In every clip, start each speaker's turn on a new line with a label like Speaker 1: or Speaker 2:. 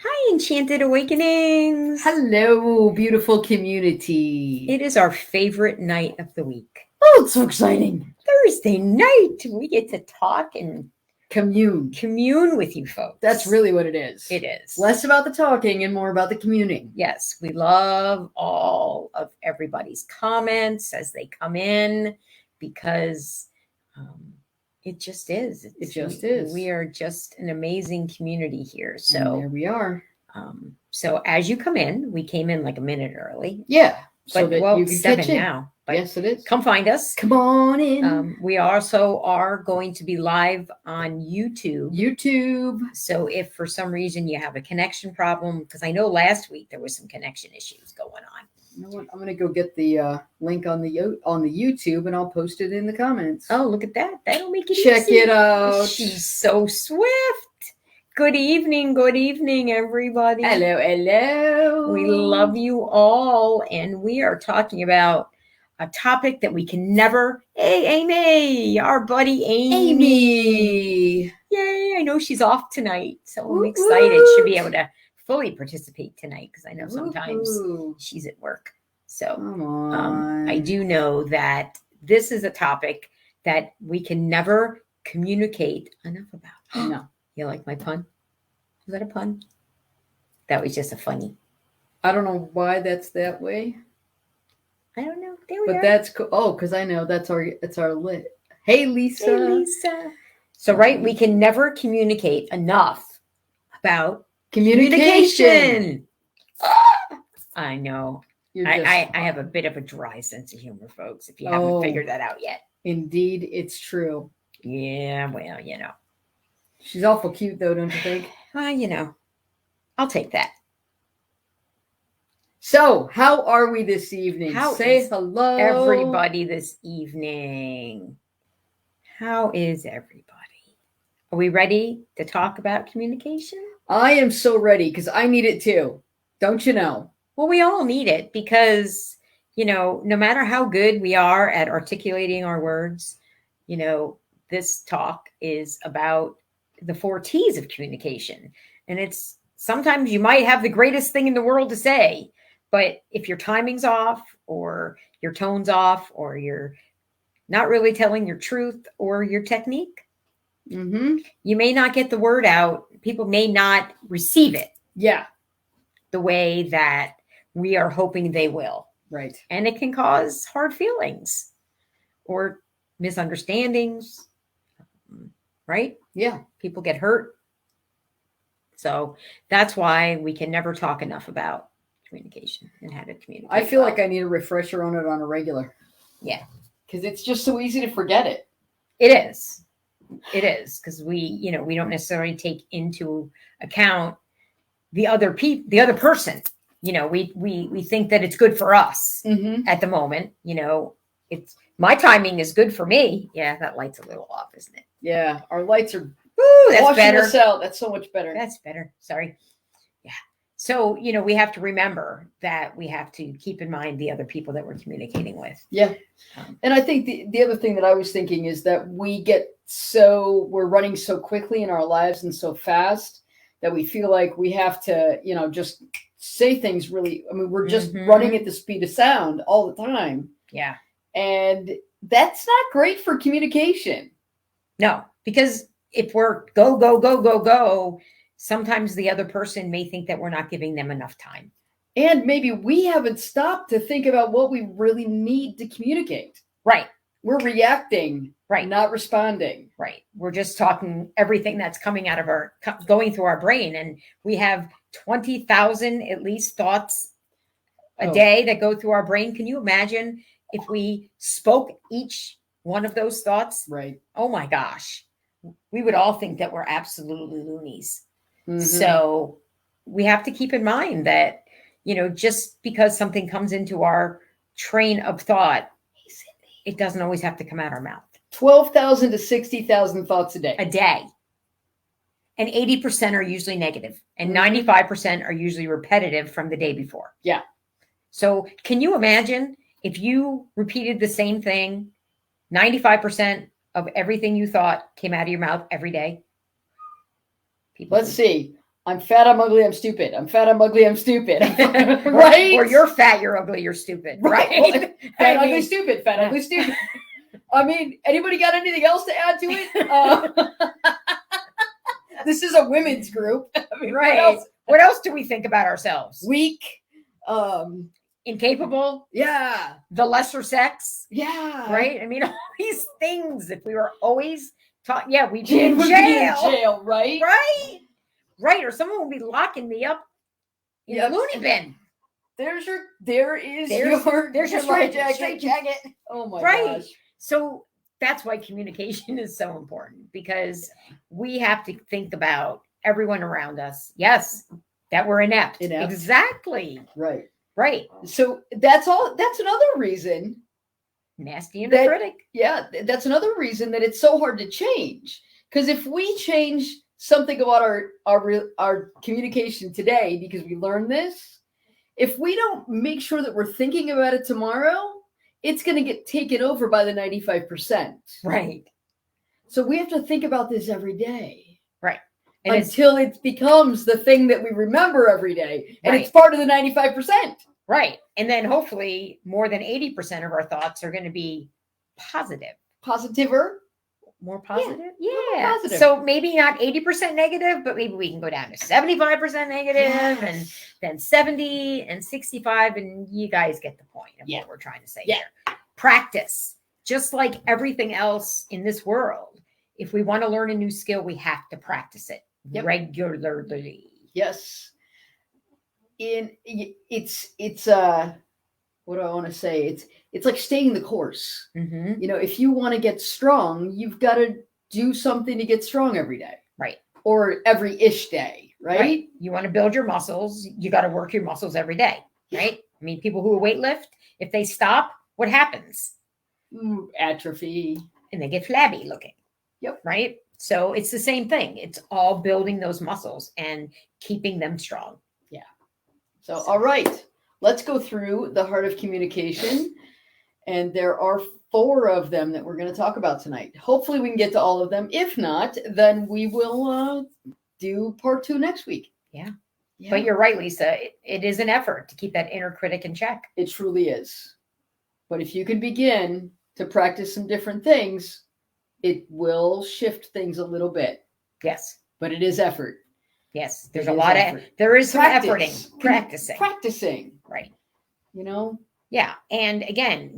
Speaker 1: Hi, Enchanted Awakenings.
Speaker 2: Hello, beautiful community.
Speaker 1: It is our favorite night of the week.
Speaker 2: Oh, it's so exciting.
Speaker 1: Thursday night. We get to talk and
Speaker 2: commune
Speaker 1: with you folks.
Speaker 2: That's really what it is.
Speaker 1: It is.
Speaker 2: Less about the talking and more about the communing.
Speaker 1: Yes, we love all of everybody's comments as they come in because it just is.
Speaker 2: It just is.
Speaker 1: We are just an amazing community here. So
Speaker 2: and there we are.
Speaker 1: So as you come in, we came in like a minute early.
Speaker 2: Yeah.
Speaker 1: But
Speaker 2: that
Speaker 1: well,
Speaker 2: you can
Speaker 1: 7
Speaker 2: catch in.
Speaker 1: now. But
Speaker 2: yes, it is.
Speaker 1: Come find us.
Speaker 2: Come on in.
Speaker 1: We also are going to be live on YouTube. So if for some reason you have a connection problem, because I know last week there was some connection issues going on.
Speaker 2: You know what? I'm going to go get the link on the YouTube and I'll post it in the comments.
Speaker 1: Oh, look at that. That'll make it
Speaker 2: Check
Speaker 1: easy.
Speaker 2: it out.
Speaker 1: She's so swift. Good evening, everybody.
Speaker 2: Hello.
Speaker 1: We love you all, and we are talking about a topic that we can never. Hey, Amy, our buddy Amy. Yay! I know she's off tonight, so I'm excited. She'll be able to fully participate tonight because I know sometimes she's at work. So
Speaker 2: come on.
Speaker 1: I do know that this is a topic that we can never communicate enough about.
Speaker 2: No.
Speaker 1: You like my pun? Was that a pun? That was just a funny.
Speaker 2: I don't know why that's that way.
Speaker 1: I don't know. There we are.
Speaker 2: But that's cool. Oh, because I know it's our lit. Hey, Lisa.
Speaker 1: Hey, Lisa. So, right, we can never communicate enough about communication. I know. I have a bit of a dry sense of humor, folks, if you haven't figured that out yet.
Speaker 2: Indeed, it's true.
Speaker 1: Yeah, well,
Speaker 2: She's awful cute, though, don't you think?
Speaker 1: Well, I'll take that.
Speaker 2: So, how are we this evening? Say hello.
Speaker 1: Everybody this evening. How is everybody? Are we ready to talk about communication?
Speaker 2: I am so ready because I need it too. Don't you know?
Speaker 1: Well, we all need it because, no matter how good we are at articulating our words, this talk is about the 4 T's of communication. And it's sometimes you might have the greatest thing in the world to say, but if your timing's off or your tone's off or you're not really telling your truth or your technique, you may not get the word out. People may not receive it.
Speaker 2: Yeah.
Speaker 1: The way that we are hoping they will.
Speaker 2: Right.
Speaker 1: And it can cause hard feelings or misunderstandings. Right?
Speaker 2: Yeah.
Speaker 1: People get hurt. So that's why we can never talk enough about communication and how to communicate.
Speaker 2: I feel like I need a refresher on it on a regular.
Speaker 1: Yeah.
Speaker 2: Because it's just so easy to forget it.
Speaker 1: It is. It is. Because we don't necessarily take into account the other person. We think that it's good for us at the moment. It's my timing is good for me. Yeah, that light's a little off, isn't it?
Speaker 2: Yeah, our lights are
Speaker 1: that's better.
Speaker 2: Us out. That's so much better.
Speaker 1: That's better. Sorry. Yeah. So, we have to remember that we have to keep in mind the other people that we're communicating with.
Speaker 2: Yeah. And I think the other thing that I was thinking is that we're running so quickly in our lives and so fast that we feel like we have to, just say things really. I mean, we're just running at the speed of sound all the time.
Speaker 1: Yeah.
Speaker 2: And that's not great for communication.
Speaker 1: No, because if we're go, go, go, go, go, sometimes the other person may think that we're not giving them enough time.
Speaker 2: And maybe we haven't stopped to think about what we really need to communicate.
Speaker 1: Right.
Speaker 2: We're reacting.
Speaker 1: Right.
Speaker 2: Not responding.
Speaker 1: Right. We're just talking everything that's coming out of going through our brain. And we have 20,000 at least thoughts a day that go through our brain. Can you imagine if we spoke each one of those thoughts?
Speaker 2: Right.
Speaker 1: Oh my gosh. We would all think that we're absolutely loonies. So we have to keep in mind that, just because something comes into our train of thought, it doesn't always have to come out our mouth.
Speaker 2: 12,000 to 60,000 thoughts a day.
Speaker 1: A day. And 80% are usually negative. And 95% are usually repetitive from the day before.
Speaker 2: Yeah.
Speaker 1: So can you imagine if you repeated the same thing, 95% of everything you thought came out of your mouth every day?
Speaker 2: Let's see. I'm fat, I'm ugly, I'm stupid. I'm fat, I'm ugly, I'm stupid. Right?
Speaker 1: Or you're fat, you're ugly, you're stupid.
Speaker 2: Right.
Speaker 1: Right.
Speaker 2: Fat,
Speaker 1: I
Speaker 2: ugly,
Speaker 1: mean,
Speaker 2: stupid. Fat, ugly, stupid. I mean, anybody got anything else to add to it? This is a women's group. I mean,
Speaker 1: right. What else do we think about ourselves?
Speaker 2: Weak.
Speaker 1: Incapable,
Speaker 2: Yeah.
Speaker 1: the lesser sex,
Speaker 2: Yeah.
Speaker 1: right? I mean, all these things, if we were always taught, yeah, we'd be
Speaker 2: Jan
Speaker 1: in
Speaker 2: would be in
Speaker 1: jail.
Speaker 2: jail, right?
Speaker 1: Right. Right. Or someone would be locking me up in
Speaker 2: Yep.
Speaker 1: a loony bin.
Speaker 2: There is
Speaker 1: There's your
Speaker 2: straight
Speaker 1: straight jacket.
Speaker 2: Oh my
Speaker 1: Right.
Speaker 2: gosh.
Speaker 1: So that's why communication is so important, because we have to think about everyone around us. Yes, that we're inept.
Speaker 2: Inept.
Speaker 1: Exactly.
Speaker 2: Right.
Speaker 1: Right.
Speaker 2: So that's all. That's another reason.
Speaker 1: Nasty inner
Speaker 2: That-
Speaker 1: critic.
Speaker 2: Yeah, that's another reason that it's so hard to change. Because if we change something about our communication today, because we learned this, if we don't make sure that we're thinking about it tomorrow, it's going to get taken over by the 95%.
Speaker 1: Right.
Speaker 2: So we have to think about this every day.
Speaker 1: Right. And it's
Speaker 2: Until it becomes the thing that we remember every day. And it's
Speaker 1: Right.
Speaker 2: part of the 95%.
Speaker 1: right. And then hopefully more than 80% of our thoughts are going to be positive.
Speaker 2: Positiver.
Speaker 1: More positive?
Speaker 2: more
Speaker 1: Yeah.
Speaker 2: positive.
Speaker 1: So maybe not 80% negative, but maybe we can go down to 75% negative and
Speaker 2: Yes.
Speaker 1: then 70 and 65. And you guys get the point of
Speaker 2: Yeah.
Speaker 1: what we're trying to say
Speaker 2: Yeah.
Speaker 1: here. Practice. Just like everything else in this world, if we want to learn a new skill, we have to practice it
Speaker 2: Yep.
Speaker 1: regularly.
Speaker 2: Yes. It's what do I want to say? It's like staying the course.
Speaker 1: Mhm.
Speaker 2: You know, if you want to get strong, you've got to do something to get strong every day.
Speaker 1: Right.
Speaker 2: Or every ish day, right?
Speaker 1: You want to build your muscles, you got to work your muscles every day. Right. I mean, people who weightlift, if they stop, what happens?
Speaker 2: Atrophy.
Speaker 1: And they get flabby looking.
Speaker 2: Yep.
Speaker 1: Right. So it's the same thing. It's all building those muscles and keeping them strong.
Speaker 2: So, all right, let's go through the heart of communication. And there are 4 of them that we're going to talk about tonight. Hopefully we can get to all of them. If not, then we will do part 2 next week.
Speaker 1: Yeah.
Speaker 2: Yeah.
Speaker 1: But you're right, Lisa. It is an effort to keep that inner critic in check.
Speaker 2: It truly is. But if you can begin to practice some different things, it will shift things a little bit.
Speaker 1: Yes.
Speaker 2: But it is effort.
Speaker 1: Yes. There's
Speaker 2: It
Speaker 1: a
Speaker 2: is
Speaker 1: lot
Speaker 2: effort.
Speaker 1: there is some
Speaker 2: Practice.
Speaker 1: efforting, practicing.
Speaker 2: Practicing.
Speaker 1: Right.
Speaker 2: You know?
Speaker 1: Yeah. And again,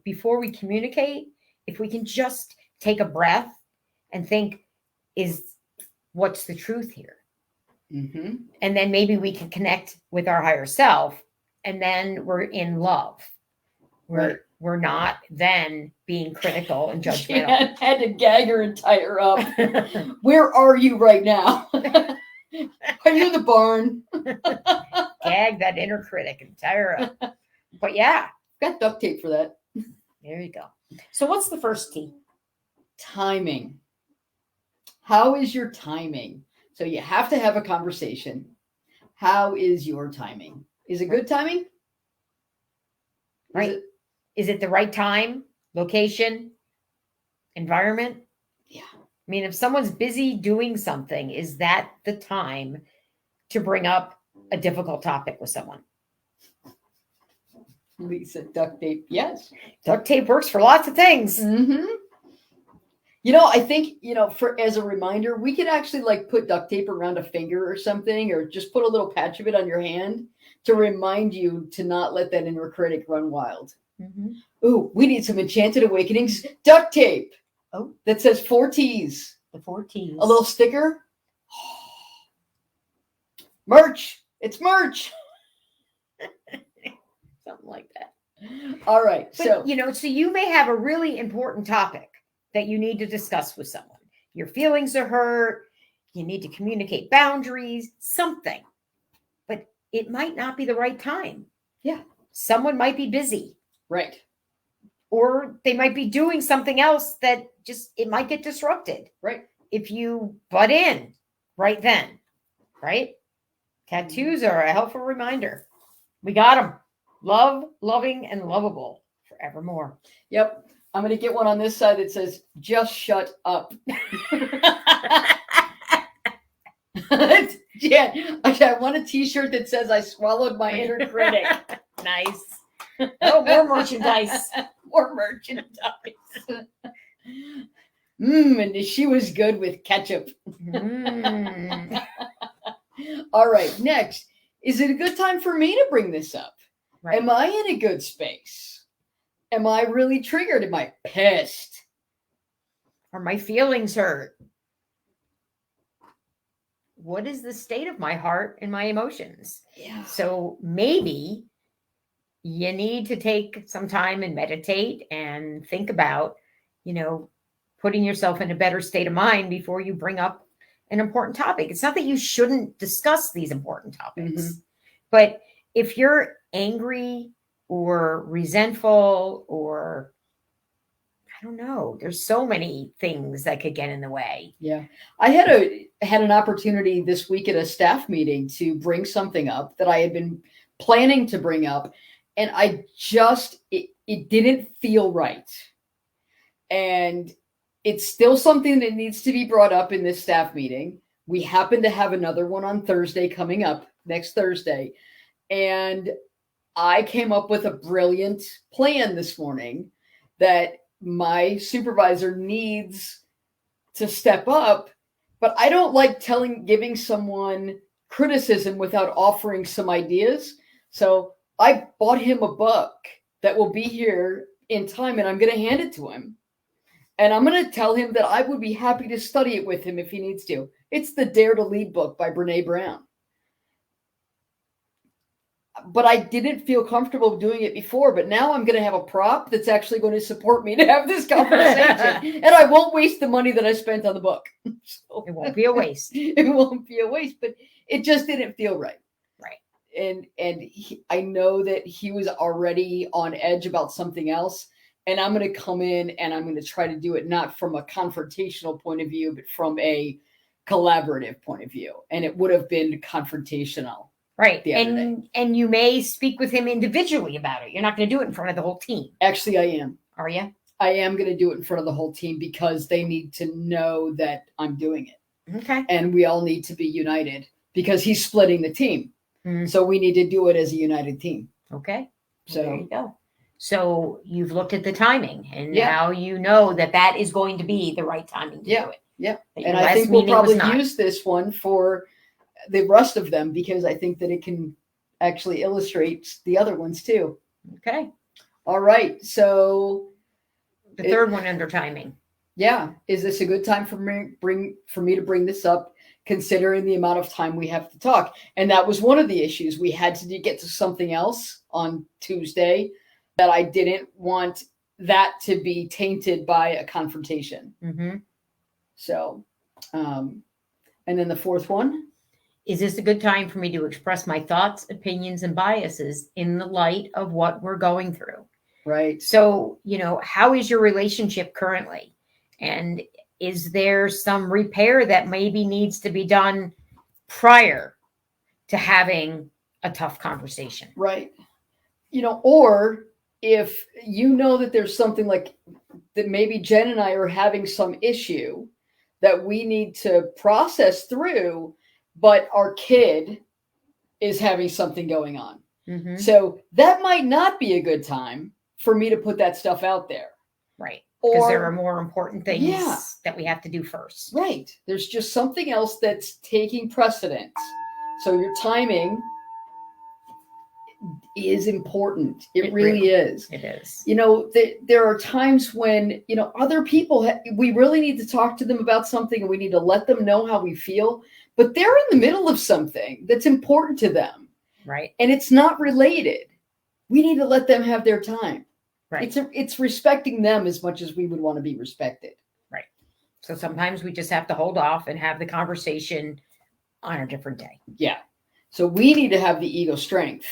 Speaker 1: before we communicate, if we can just take a breath and think, what's the truth here?
Speaker 2: Mm-hmm.
Speaker 1: And then maybe we can connect with our higher self, and then we're in love.
Speaker 2: Right.
Speaker 1: We're not then being critical and judgmental.
Speaker 2: Jan had to gag her and tie her up. Where are you right now? Are you in the barn?
Speaker 1: Gag that inner critic and tie her up. But yeah,
Speaker 2: Got duct tape for that.
Speaker 1: there you go. So what's the first T?
Speaker 2: Timing. How is your timing? So you have to have a conversation. How is your timing? Is it good timing? Is
Speaker 1: Right.
Speaker 2: it-
Speaker 1: Is it the right time, location, environment?
Speaker 2: Yeah.
Speaker 1: I mean, if someone's busy doing something, is that the time to bring up a difficult topic with someone?
Speaker 2: Lisa, duct tape. Yes.
Speaker 1: Duct tape works for lots of things.
Speaker 2: Mm-hmm. I think, for as a reminder, we could actually put duct tape around a finger or something, or just put a little patch of it on your hand to remind you to not let that inner critic run wild.
Speaker 1: Mhm.
Speaker 2: Ooh, we need some Enchanted Awakenings duct tape.
Speaker 1: Oh.
Speaker 2: That says 4 T's.
Speaker 1: The 4 T's.
Speaker 2: A little sticker. Merch. It's merch.
Speaker 1: Something like that.
Speaker 2: All right.
Speaker 1: But,
Speaker 2: So,
Speaker 1: so you may have a really important topic that you need to discuss with someone. Your feelings are hurt. You need to communicate boundaries, something. But it might not be the right time.
Speaker 2: Yeah.
Speaker 1: Someone might be busy,
Speaker 2: right.
Speaker 1: or they might be doing something else that it might get disrupted.
Speaker 2: Right.
Speaker 1: If you butt in right then, right? Tattoos are a helpful reminder. We got them. Love, loving, and lovable forevermore.
Speaker 2: Yep. I'm going to get one on this side that says, just shut up. Yeah, I want a T-shirt that says "I swallowed my inner critic."
Speaker 1: Nice. Oh, more merchandise.
Speaker 2: More merchandise. And she was good with ketchup.
Speaker 1: Mm.
Speaker 2: All right, next. Is it a good time for me to bring this up?
Speaker 1: Right.
Speaker 2: Am I in a good space? Am I really triggered? Am I pissed?
Speaker 1: Are my feelings hurt? What is the state of my heart and my emotions?
Speaker 2: Yeah.
Speaker 1: So maybe you need to take some time and meditate and think about, putting yourself in a better state of mind before you bring up an important topic. It's not that you shouldn't discuss these important topics, but if you're angry or resentful or I don't know, there's so many things that could get in the way.
Speaker 2: Yeah. I had an opportunity this week at a staff meeting to bring something up that I had been planning to bring up, and it didn't feel right. And it's still something that needs to be brought up in this staff meeting. We happen to have another one on Thursday coming up, next Thursday. And I came up with a brilliant plan this morning that my supervisor needs to step up, but I don't like giving someone criticism without offering some ideas. So I bought him a book that will be here in time, and I'm going to hand it to him. And I'm going to tell him that I would be happy to study it with him if he needs to. It's the Dare to Lead book by Brene Brown. But I didn't feel comfortable doing it before, but now I'm going to have a prop that's actually going to support me to have this conversation. And I won't waste the money that I spent on the book. So,
Speaker 1: it won't be a waste.
Speaker 2: It won't be a waste, but it just didn't feel right.
Speaker 1: Right.
Speaker 2: And I know that he was already on edge about something else. And I'm going to come in and I'm going to try to do it not from a confrontational point of view, but from a collaborative point of view. And it would have been confrontational.
Speaker 1: Right. And you may speak with him individually about it. You're not going to do it in front of the whole team.
Speaker 2: Actually, I am.
Speaker 1: Are you?
Speaker 2: I am going to do it in front of the whole team because they need to know that I'm doing it.
Speaker 1: Okay.
Speaker 2: And we all need to be united because he's splitting the team.
Speaker 1: Mm.
Speaker 2: So we need to do it as a united team.
Speaker 1: Okay.
Speaker 2: So
Speaker 1: there you go. So you've looked at the timing and
Speaker 2: Yeah.
Speaker 1: now you know that is going to be the right timing to do it.
Speaker 2: Yeah.
Speaker 1: That
Speaker 2: And
Speaker 1: your
Speaker 2: I think
Speaker 1: last
Speaker 2: we'll
Speaker 1: meeting was
Speaker 2: probably
Speaker 1: not.
Speaker 2: use this one for the rest of them because I think that it can actually illustrate the other ones too.
Speaker 1: Okay.
Speaker 2: All right. So
Speaker 1: The third one under timing.
Speaker 2: yeah, is this a good time for me to bring this up, considering the amount of time we have to talk? And that was one of the issues. We had to get to something else on Tuesday that I didn't want that to be tainted by a confrontation.
Speaker 1: Mm-hmm.
Speaker 2: So, and then the fourth one.
Speaker 1: Is this a good time for me to express my thoughts, opinions, and biases in the light of what we're going through?
Speaker 2: Right.
Speaker 1: So, how is your relationship currently? And is there some repair that maybe needs to be done prior to having a tough conversation?
Speaker 2: Right. Or if that there's something like that, maybe Jen and I are having some issue that we need to process through, but our kid is having something going on.
Speaker 1: Mm-hmm.
Speaker 2: So that might not be a good time for me to put that stuff out there.
Speaker 1: Right. Because
Speaker 2: Or
Speaker 1: there are more important things
Speaker 2: Yeah.
Speaker 1: that we have to do first.
Speaker 2: right. There's just something else that's taking precedence. So your timing is important. It really is.
Speaker 1: It is.
Speaker 2: There are times when, other people, we really need to talk to them about something and we need to let them know how we feel, but they're in the middle of something that's important to them.
Speaker 1: Right.
Speaker 2: And it's not related. We need to let them have their time.
Speaker 1: Right.
Speaker 2: It's respecting them as much as we would want to be respected.
Speaker 1: Right. So sometimes we just have to hold off and have the conversation on a different day.
Speaker 2: Yeah. So we need to have the ego strength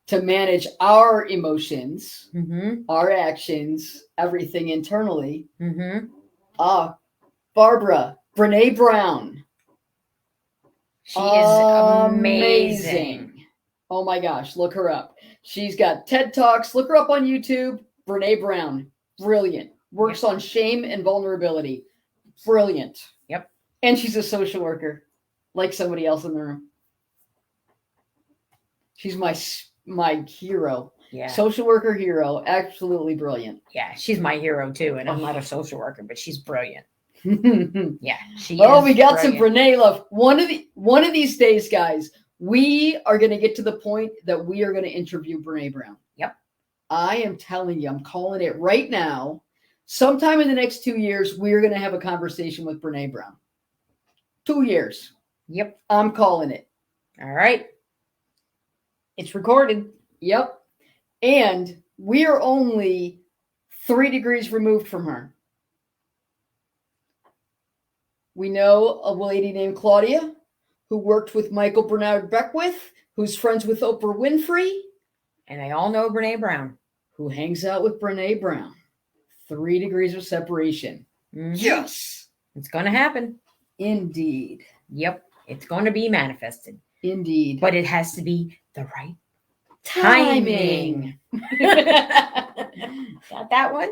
Speaker 2: to manage our emotions,
Speaker 1: Mm-hmm.
Speaker 2: our actions, everything internally.
Speaker 1: Mm-hmm.
Speaker 2: Barbara, Brene Brown.
Speaker 1: She is amazing.
Speaker 2: Oh my gosh, look her up. She's got TED Talks. Look her up on YouTube. Brene Brown. Brilliant. Works on shame and vulnerability. Brilliant.
Speaker 1: Yep.
Speaker 2: And she's a social worker. like somebody else in the room. She's my hero.
Speaker 1: Yeah.
Speaker 2: Social worker hero. Absolutely brilliant.
Speaker 1: Yeah. She's my hero too. And I'm
Speaker 2: Oh.
Speaker 1: not a social worker, but she's brilliant.
Speaker 2: Oh,
Speaker 1: Yeah. She
Speaker 2: we
Speaker 1: is
Speaker 2: got some
Speaker 1: brilliant.
Speaker 2: Brene love. One of these days, guys, we are going to get to the point that we are going to interview Brene Brown.
Speaker 1: Yep.
Speaker 2: I am telling you, I'm calling it right now. Sometime in the next 2 years, we're going to have a conversation with Brene Brown. 2 years.
Speaker 1: Yep.
Speaker 2: I'm calling it.
Speaker 1: All right. It's recorded.
Speaker 2: Yep. And we are only 3 degrees removed from her. We know a lady named Claudia who worked with Michael Bernard Beckwith, who's friends with Oprah Winfrey.
Speaker 1: And they all know Brene Brown.
Speaker 2: Who hangs out with Brene Brown. 3 degrees of separation.
Speaker 1: Mhm.
Speaker 2: Yes.
Speaker 1: It's going to happen.
Speaker 2: Indeed.
Speaker 1: Yep. It's going to be manifested.
Speaker 2: Indeed.
Speaker 1: But it has to be the right
Speaker 2: timing.
Speaker 1: Got that one?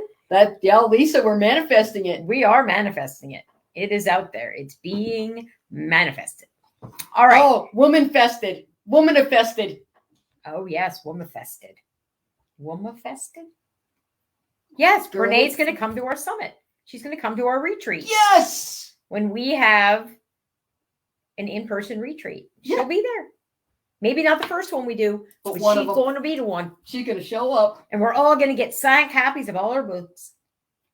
Speaker 2: Lisa, we're manifesting it.
Speaker 1: We are manifesting it. It is out there. It's being manifested. All right.
Speaker 2: Oh, woman-fested. Woman-affested.
Speaker 1: Oh, yes. Woman-fested. Woman-fested? Yes.
Speaker 2: Girl.
Speaker 1: Brene's going to come to our summit. She's going to come to our retreat.
Speaker 2: Yes.
Speaker 1: When we have an in-person retreat, she'll
Speaker 2: Yeah.
Speaker 1: be there. Maybe not the first one we do,
Speaker 2: But
Speaker 1: but
Speaker 2: one
Speaker 1: she's
Speaker 2: of them.
Speaker 1: going to be the one.
Speaker 2: She's going to show up.
Speaker 1: And we're all going to get signed copies of all her books.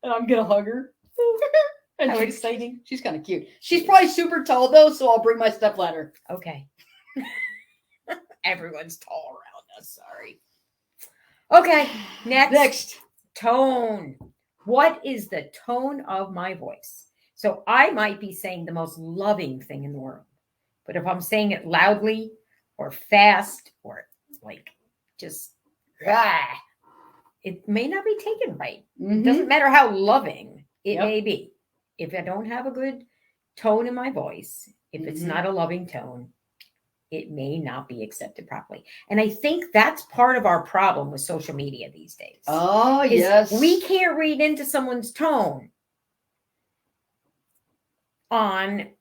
Speaker 2: And I'm going to hug her. And
Speaker 1: How
Speaker 2: she's
Speaker 1: exciting.
Speaker 2: She's kind of cute. She's probably super tall, though, so I'll bring my stepladder.
Speaker 1: Okay. Everyone's tall around us. Sorry. Okay. Next. Tone. What is the tone of my voice? So I might be saying the most loving thing in the world. But if I'm saying it loudly or fast or like just, it may not be taken right.
Speaker 2: Mhm.
Speaker 1: It doesn't matter how loving it
Speaker 2: Yep.
Speaker 1: may be. If I don't have a good tone in my voice, if it's
Speaker 2: Mhm.
Speaker 1: not a loving tone, it may not be accepted properly. And I think that's part of our problem with social media these days.
Speaker 2: Oh,
Speaker 1: is
Speaker 2: yes.
Speaker 1: We can't read into someone's tone on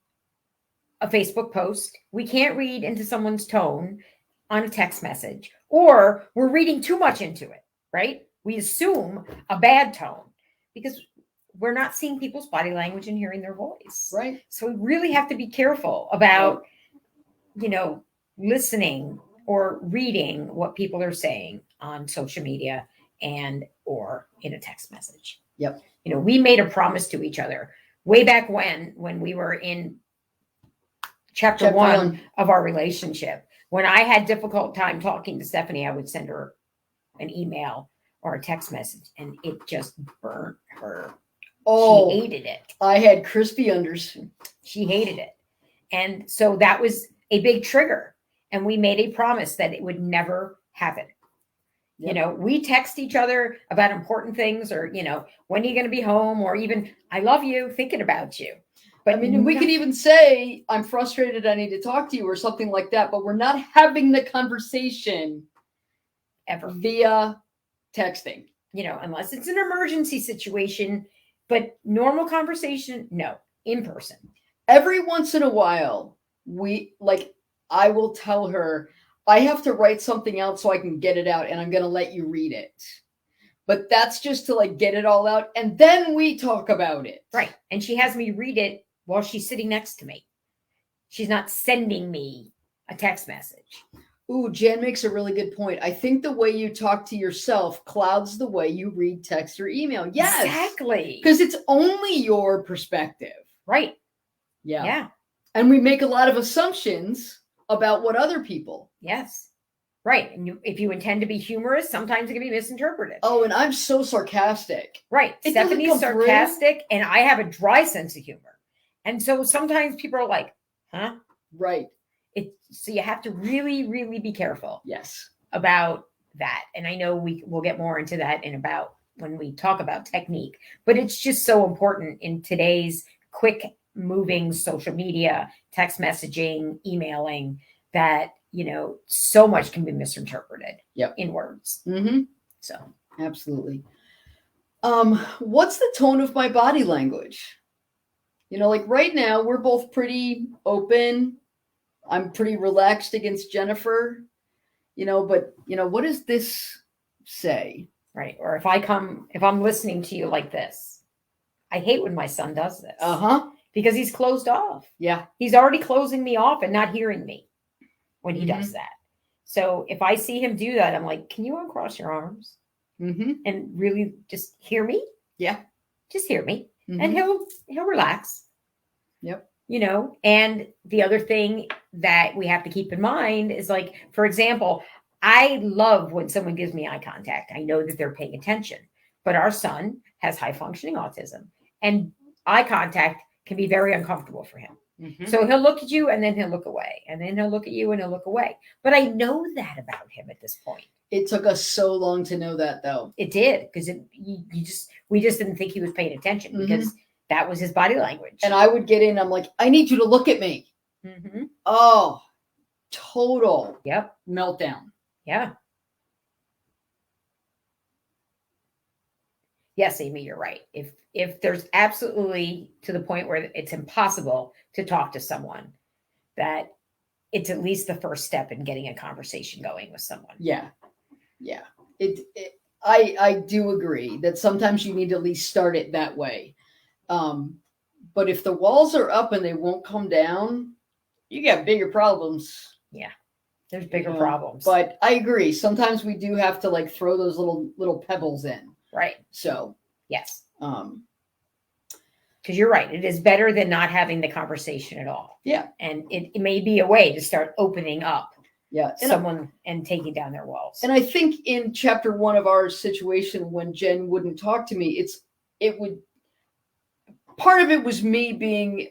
Speaker 1: a Facebook post. We can't read into someone's tone on a text message, or we're reading too much into it, right? We assume a bad tone because we're not seeing people's body language and hearing their voice.
Speaker 2: Right.
Speaker 1: So we really have to be careful about, listening or reading what people are saying on social media and or in a text message.
Speaker 2: Yep.
Speaker 1: We made a promise to each other way back when we were in chapter one of our relationship. When I had difficult time talking to Stephanie, I would send her an email or a text message, and it just burnt her.
Speaker 2: Oh,
Speaker 1: she hated it.
Speaker 2: I had crispy unders.
Speaker 1: She hated it. And so that was a big trigger. And we made a promise that it would never happen.
Speaker 2: Yep.
Speaker 1: We text each other about important things or, when are you going to be home? Or even, I love you, thinking about you. But
Speaker 2: I mean, we could even say, I'm frustrated, I need to talk to you or something like that, but we're not having the conversation
Speaker 1: ever
Speaker 2: via texting.
Speaker 1: Unless it's an emergency situation, but normal conversation, no, in person.
Speaker 2: Every once in a while, I will tell her, I have to write something out so I can get it out, and I'm going to let you read it. But that's just to get it all out, and then we talk about it.
Speaker 1: Right. And she has me read it while she's sitting next to me. She's not sending me a text message.
Speaker 2: Ooh, Jan makes a really good point. I think the way you talk to yourself clouds the way you read text or email. Yes.
Speaker 1: Exactly.
Speaker 2: Because it's only your perspective.
Speaker 1: Right.
Speaker 2: Yeah.
Speaker 1: Yeah.
Speaker 2: And we make a lot of assumptions about what other people.
Speaker 1: Yes. Right. And if you intend to be humorous, sometimes it can be misinterpreted.
Speaker 2: Oh, and I'm so sarcastic.
Speaker 1: Right.
Speaker 2: It
Speaker 1: Stephanie's
Speaker 2: doesn't come
Speaker 1: sarcastic and I have a dry sense of humor. And so sometimes people are like, huh?
Speaker 2: Right.
Speaker 1: So you have to really, really be careful.
Speaker 2: Yes.
Speaker 1: About that. And I know we'll get more into that when we talk about technique, but it's just so important in today's quick moving social media, text messaging, emailing that, so much can be misinterpreted in words.
Speaker 2: Mm-hmm.
Speaker 1: So
Speaker 2: absolutely. What's the tone of my body language? Right now we're both pretty open, I'm pretty relaxed against Jennifer, but what does this say?
Speaker 1: Right. Or if I'm listening to you like this, I hate when my son does this.
Speaker 2: Uh-huh.
Speaker 1: Because he's closed off.
Speaker 2: Yeah.
Speaker 1: He's already closing me off and not hearing me when he
Speaker 2: Mm-hmm.
Speaker 1: does that. So if I see him do that, I'm like, can you uncross your arms
Speaker 2: Mm-hmm.
Speaker 1: and really just hear me?
Speaker 2: Yeah.
Speaker 1: Just hear me.
Speaker 2: Mm-hmm.
Speaker 1: And he'll relax.
Speaker 2: Yep.
Speaker 1: And the other thing that we have to keep in mind is, like, for example, I love when someone gives me eye contact. I know that they're paying attention, but our son has high functioning autism, and eye contact can be very uncomfortable for him.
Speaker 2: Mm-hmm.
Speaker 1: So he'll look at you and then he'll look away, and then he'll look at you and he'll look away. But I know that about him at this point.
Speaker 2: It took us so long to know that, though.
Speaker 1: It did, because we just didn't think he was paying attention, because that was his body language.
Speaker 2: And I would get in, I'm like, I need you to look at me.
Speaker 1: Mm-hmm.
Speaker 2: Oh, total meltdown.
Speaker 1: Yeah. Yes, Amy, you're right. If there's absolutely to the point where it's impossible to talk to someone, that it's at least the first step in getting a conversation going with someone.
Speaker 2: Yeah. Yeah. I do agree that sometimes you need to at least start it that way. But if the walls are up and they won't come down, you got bigger problems.
Speaker 1: Yeah. There's bigger problems.
Speaker 2: But I agree. Sometimes we do have to, like, throw those little pebbles in.
Speaker 1: Right.
Speaker 2: So,
Speaker 1: yes. Because you're right. It is better than not having the conversation at all.
Speaker 2: Yeah.
Speaker 1: And it may be a way to start opening up
Speaker 2: someone
Speaker 1: and taking down their walls.
Speaker 2: And I think in chapter 1 of our situation, when Jen wouldn't talk to me, part of it was me being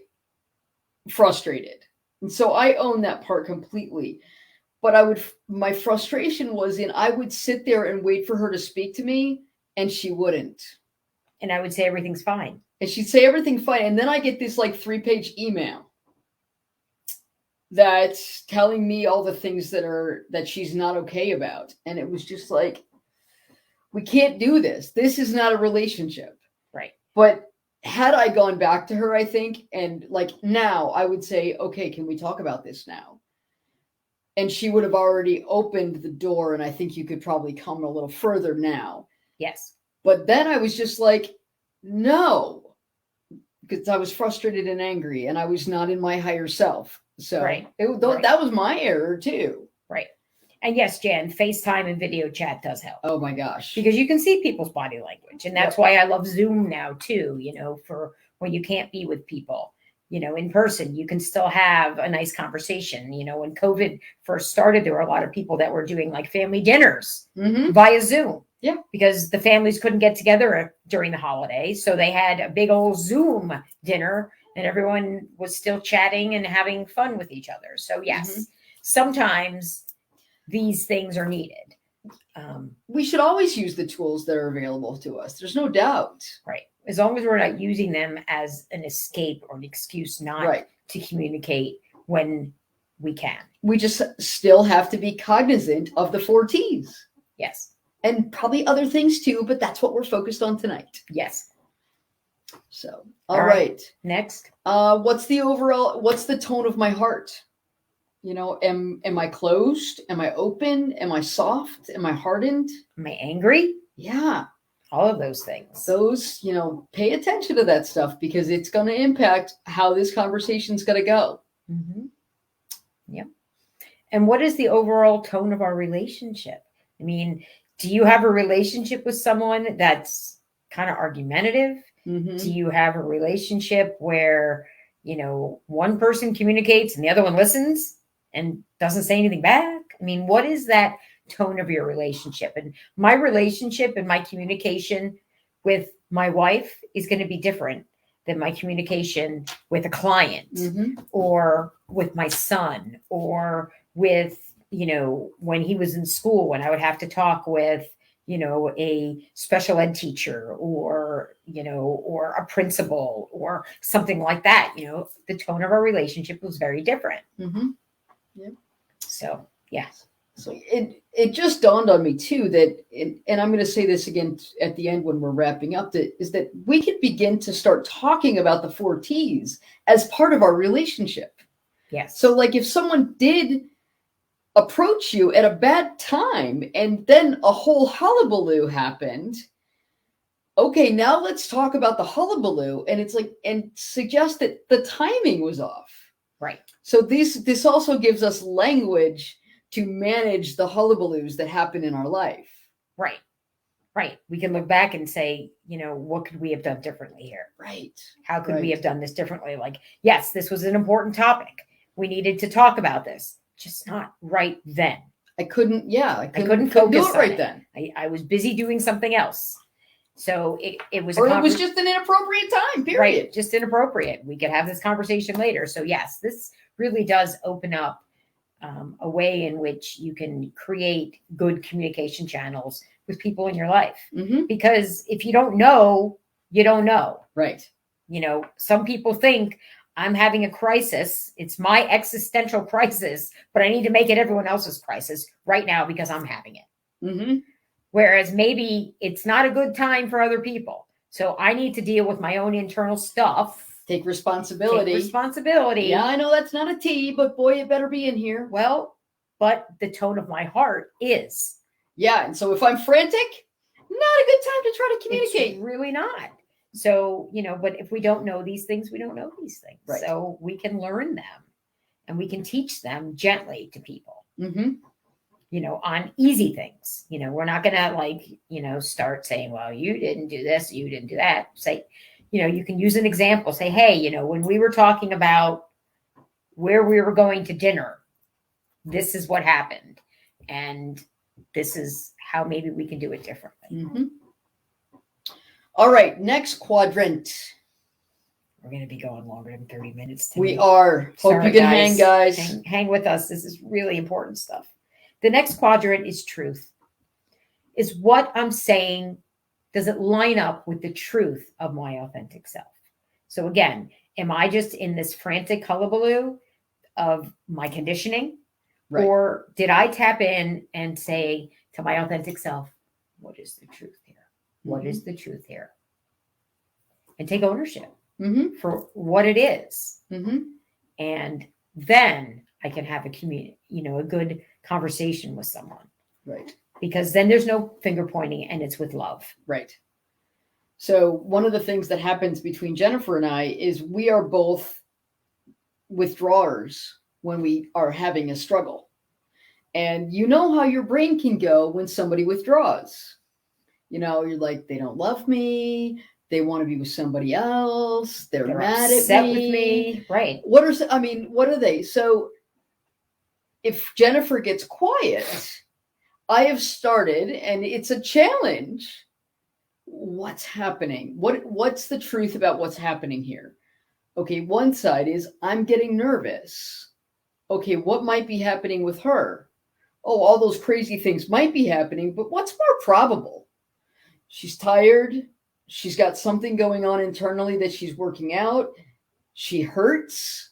Speaker 2: frustrated. And so I own that part completely. But my frustration was I would sit there and wait for her to speak to me, and she wouldn't.
Speaker 1: And I would say everything's fine.
Speaker 2: And she'd say everything fine. And then I get this, like, 3-page email that's telling me all the things that she's not okay about. And it was just like, we can't do this. This is not a relationship.
Speaker 1: Right.
Speaker 2: But had I gone back to her, I think, and, like, now I would say, okay, can we talk about this now? And she would have already opened the door, and I think you could probably come a little further now.
Speaker 1: Yes.
Speaker 2: But then I was just like, no, because I was frustrated and angry, and I was not in my higher self. So that was my error too.
Speaker 1: Right. And yes, Jen, FaceTime and video chat does help.
Speaker 2: Oh my gosh.
Speaker 1: Because you can see people's body language. And that's why I love Zoom now too, for when you can't be with people, in person. You can still have a nice conversation. When COVID first started, there were a lot of people that were doing, like, family dinners via Zoom.
Speaker 2: Yeah.
Speaker 1: Because the families couldn't get together during the holidays. So they had a big old Zoom dinner, and everyone was still chatting and having fun with each other. So yes, sometimes these things are needed.
Speaker 2: We should always use the tools that are available to us. There's no doubt.
Speaker 1: Right. As long as we're not using them as an escape or an excuse not to communicate when we can.
Speaker 2: We just still have to be cognizant of the 4 T's.
Speaker 1: Yes.
Speaker 2: And probably other things too, but that's what we're focused on tonight.
Speaker 1: Yes.
Speaker 2: So, all right.
Speaker 1: Next.
Speaker 2: What's the tone of my heart? Am I closed? Am I open? Am I soft? Am I hardened?
Speaker 1: Am I angry?
Speaker 2: Yeah.
Speaker 1: All of those things.
Speaker 2: Those, pay attention to that stuff, because it's going to impact how this conversation's going to go.
Speaker 1: Mm-hmm. Yep. And what is the overall tone of our relationship? I mean, do you have a relationship with someone that's kind of argumentative?
Speaker 2: Mm-hmm.
Speaker 1: Do you have a relationship where, one person communicates and the other one listens and doesn't say anything back? I mean, what is that tone of your relationship? And my relationship and my communication with my wife is going to be different than my communication with a client or with my son, or with, when he was in school, when I would have to talk with, a special ed teacher or a principal or something like that. The tone of our relationship was very different.
Speaker 2: Mm-hmm. Yeah.
Speaker 1: So, yes.
Speaker 2: So it just dawned on me too that, and I'm going to say this again at the end when we're wrapping up, that we could begin to start talking about the 4 T's as part of our relationship.
Speaker 1: Yes.
Speaker 2: So like if someone did approach you at a bad time and then a whole hullabaloo happened, okay, now let's talk about the hullabaloo. And it's like, and suggest that the timing was off.
Speaker 1: Right.
Speaker 2: So this also gives us language to manage the hullabaloos that happen in our life.
Speaker 1: Right. Right. We can look back and say, what could we have done differently here?
Speaker 2: Right.
Speaker 1: How could we
Speaker 2: Right.
Speaker 1: have done this differently? Like, yes, this was an important topic. We needed to talk about this, just not right then.
Speaker 2: I couldn't
Speaker 1: couldn't
Speaker 2: do
Speaker 1: focus
Speaker 2: it
Speaker 1: on
Speaker 2: right
Speaker 1: it.
Speaker 2: then.
Speaker 1: I was busy doing something else. So it was
Speaker 2: Or it was just an inappropriate time, period.
Speaker 1: Right, just inappropriate. We could have this conversation later. So yes, this really does open up a way in which you can create good communication channels with people in your life.
Speaker 2: Mm-hmm.
Speaker 1: Because if you don't know, you don't know.
Speaker 2: Right.
Speaker 1: Some people think I'm having a crisis. It's my existential crisis, but I need to make it everyone else's crisis right now because I'm having it.
Speaker 2: Mm-hmm.
Speaker 1: Whereas maybe it's not a good time for other people. So I need to deal with my own internal stuff.
Speaker 2: Take responsibility.
Speaker 1: Yeah,
Speaker 2: I know that's not a T, but boy, it better be in here.
Speaker 1: Well, but the tone of my heart is.
Speaker 2: Yeah, and so if I'm frantic, not a good time to try to communicate.
Speaker 1: It's really not. So, but if we don't know these things, we don't know these things.
Speaker 2: Right.
Speaker 1: So we can learn them and we can teach them gently to people.
Speaker 2: Mm-hmm.
Speaker 1: On easy things. We're not going to start saying, well, you didn't do this, you didn't do that. Say, you can use an example. Say, hey, when we were talking about where we were going to dinner, this is what happened. And this is how maybe we can do it differently.
Speaker 2: Mm-hmm. All right, next quadrant.
Speaker 1: We're going to be going longer than 30 minutes.
Speaker 2: We are. Hope you can hang, guys.
Speaker 1: Hang with us. This is really important stuff. The next quadrant is truth. Is what I'm saying, does it line up with the truth of my authentic self? So again, am I just in this frantic hullabaloo of my conditioning?
Speaker 2: Right.
Speaker 1: Or did I tap in and say to my authentic self, what is the truth here? What is the truth here? And take ownership for what it is.
Speaker 2: Mm-hmm.
Speaker 1: And then I can have a good conversation with someone.
Speaker 2: Right.
Speaker 1: Because then there's no finger pointing and it's with love.
Speaker 2: Right. So one of the things that happens between Jennifer and I is we are both withdrawers when we are having a struggle. And you know how your brain can go when somebody withdraws. You're like, they don't love me. They want to be with somebody else. They're mad at me.
Speaker 1: With me. Right.
Speaker 2: What are they? So if Jennifer gets quiet, I have started, and it's a challenge. What's happening? What's the truth about what's happening here? Okay, one side is I'm getting nervous. Okay, what might be happening with her? Oh, all those crazy things might be happening, but what's more probable? She's tired. She's got something going on internally that she's working out. She hurts.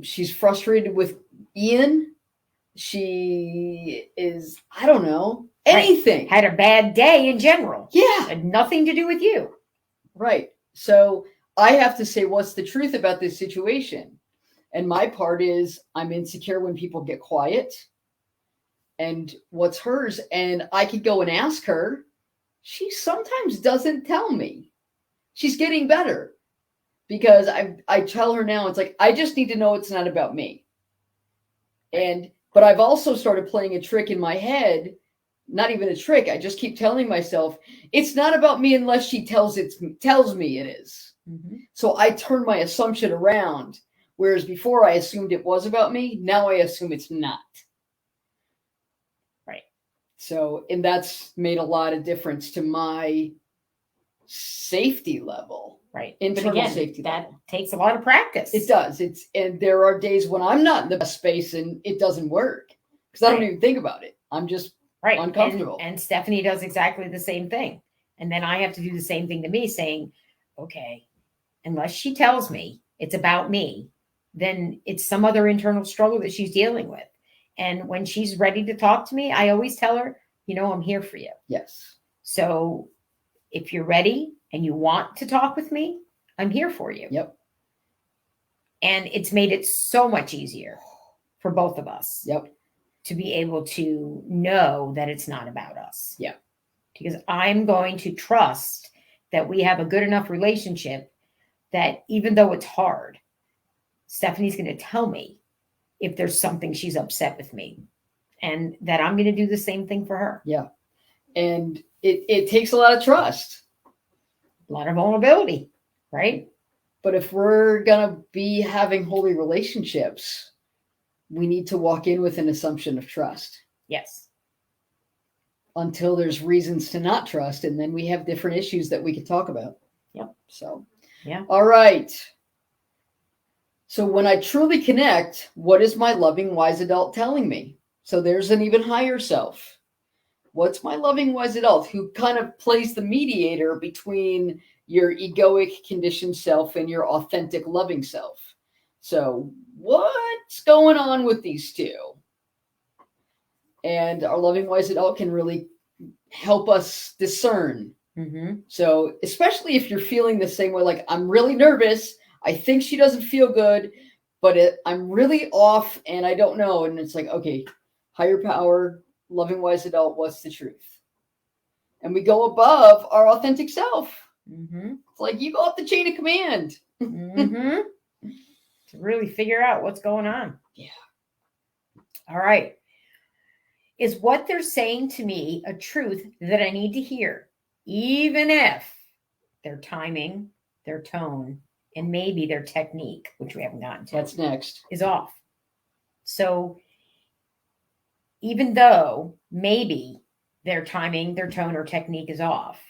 Speaker 2: She's frustrated with Ian. She is, I don't know, anything.
Speaker 1: Had a bad day in general.
Speaker 2: Yeah.
Speaker 1: Had nothing to do with you.
Speaker 2: Right. So I have to say, what's the truth about this situation? And my part is I'm insecure when people get quiet. And what's hers? And I could go and ask her. She sometimes doesn't tell me. She's getting better because I tell her now, it's like, I just need to know it's not about me. But I've also started playing a trick in my head, not even a trick. I just keep telling myself, it's not about me unless she tells me it is. Mm-hmm. So I turn my assumption around. Whereas before I assumed it was about me, now I assume it's not.
Speaker 1: Right.
Speaker 2: So, and that's made a lot of difference to my safety level.
Speaker 1: Right.
Speaker 2: Internal
Speaker 1: but again,
Speaker 2: safety
Speaker 1: that
Speaker 2: level.
Speaker 1: Takes a lot of practice.
Speaker 2: It does. And there are days when I'm not in the best space and it doesn't work because I don't even think about it. I'm just uncomfortable.
Speaker 1: And Stephanie does exactly the same thing. And then I have to do the same thing to me, saying, okay, unless she tells me it's about me, then it's some other internal struggle that she's dealing with. And when she's ready to talk to me, I always tell her, I'm here for you.
Speaker 2: Yes.
Speaker 1: So if you're ready and you want to talk with me, I'm here for you.
Speaker 2: Yep.
Speaker 1: And it's made it so much easier for both of us
Speaker 2: Yep.
Speaker 1: to be able to know that it's not about us.
Speaker 2: Yeah.
Speaker 1: Because I'm going to trust that we have a good enough relationship that even though it's hard, Stephanie's going to tell me if there's something she's upset with me, and that I'm going to do the same thing for her.
Speaker 2: Yeah. And it takes a lot of trust.
Speaker 1: A lot of vulnerability, right?
Speaker 2: But if we're going to be having holy relationships, we need to walk in with an assumption of trust
Speaker 1: Yes.
Speaker 2: until there's reasons to not trust. And then we have different issues that we could talk about.
Speaker 1: Yep.
Speaker 2: So,
Speaker 1: Yeah.
Speaker 2: All right. So when I truly connect, what is my loving, wise adult telling me? So there's an even higher self. What's my loving, wise adult who kind of plays the mediator between your egoic, conditioned self and your authentic, loving self? So what's going on with these two? And our loving, wise adult can really help us discern.
Speaker 1: Mm-hmm.
Speaker 2: So especially if you're feeling the same way, like I'm really nervous, I think she doesn't feel good, but I'm really off and I don't know. And it's like, okay, higher power, loving, wise adult, what's the truth? And we go above our authentic self.
Speaker 1: Mm-hmm.
Speaker 2: It's like you go up the chain of command.
Speaker 1: Mm-hmm. To really figure out what's going on.
Speaker 2: Yeah.
Speaker 1: All right. Is what they're saying to me a truth that I need to hear, even if their timing, their tone, and maybe their technique, which we haven't gotten to,
Speaker 2: That's next.
Speaker 1: is off? So even though maybe their timing, their tone, or technique is off,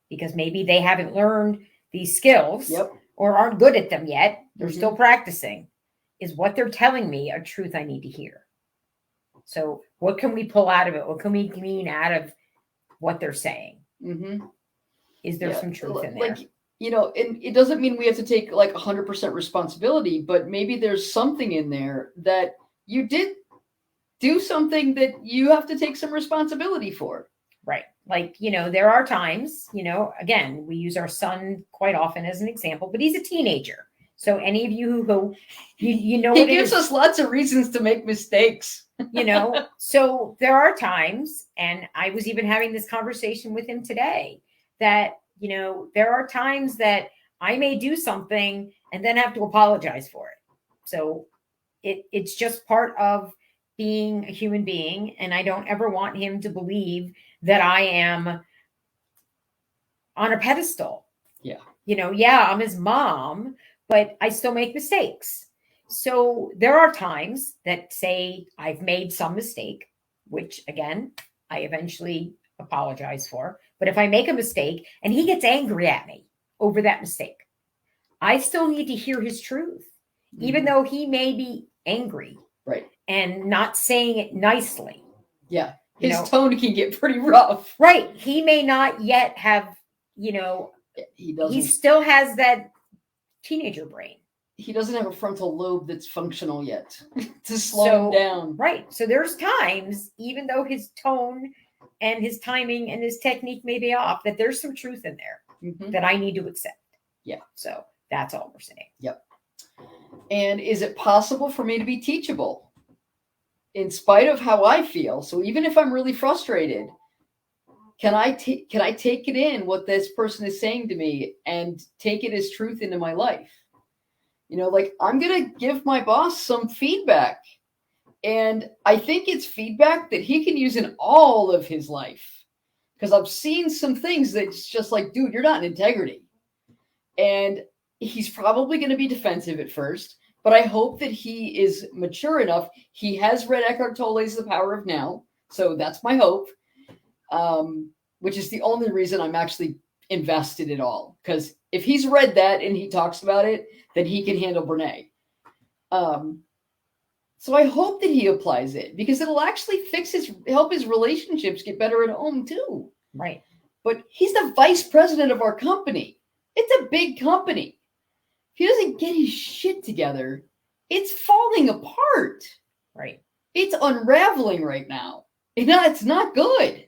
Speaker 1: because maybe they haven't learned these skills
Speaker 2: Yep.
Speaker 1: or aren't good at them yet, they're
Speaker 2: Mhm.
Speaker 1: still practicing, is what they're telling me a truth I need to hear? So what can we pull out of it? What can we glean out of what they're saying?
Speaker 2: Mm-hmm.
Speaker 1: Is there some truth in there?
Speaker 2: Like, and it doesn't mean we have to take like 100% responsibility, but maybe there's something in there that you did do something that you have to take some responsibility for.
Speaker 1: Right. Like, there are times, again, we use our son quite often as an example, but he's a teenager. So any of you who you know,
Speaker 2: He
Speaker 1: what
Speaker 2: gives us lots of reasons to make mistakes.
Speaker 1: So there are times, and I was even having this conversation with him today, that, there are times that I may do something and then have to apologize for it. So it's just part of being a human being. And I don't ever want him to believe that I am on a pedestal.
Speaker 2: Yeah.
Speaker 1: I'm his mom, but I still make mistakes. So there are times that, say, I've made some mistake, which again, I eventually apologize for. But if I make a mistake and he gets angry at me over that mistake, I still need to hear his truth, even though he may be angry,
Speaker 2: right,
Speaker 1: and not saying it nicely.
Speaker 2: Yeah. His tone can get pretty rough.
Speaker 1: Right. He may not yet have,
Speaker 2: he doesn't.
Speaker 1: He still has that teenager brain.
Speaker 2: He doesn't have a frontal lobe that's functional yet to slow him down.
Speaker 1: Right. So there's times, even though his tone and his timing and his technique may be off, that there's some truth in there that I need to accept.
Speaker 2: Yeah.
Speaker 1: So that's all we're saying.
Speaker 2: Yep. And is it possible for me to be teachable in spite of how I feel? So even if I'm really frustrated, can I take it in what this person is saying to me and take it as truth into my life? Like I'm going to give my boss some feedback, and I think it's feedback that he can use in all of his life, because I've seen some things that's just like, dude, you're not in integrity. And he's probably going to be defensive at first, but I hope that he is mature enough. He has read Eckhart Tolle's The Power of Now. So that's my hope, which is the only reason I'm actually invested at all. Because if he's read that and he talks about it, then he can handle Brene. So I hope that he applies it, because it'll actually help his relationships get better at home too.
Speaker 1: Right.
Speaker 2: But he's the vice president of our company. It's a big company. If he doesn't get his shit together, it's falling apart.
Speaker 1: Right.
Speaker 2: It's unraveling right now. It's not good.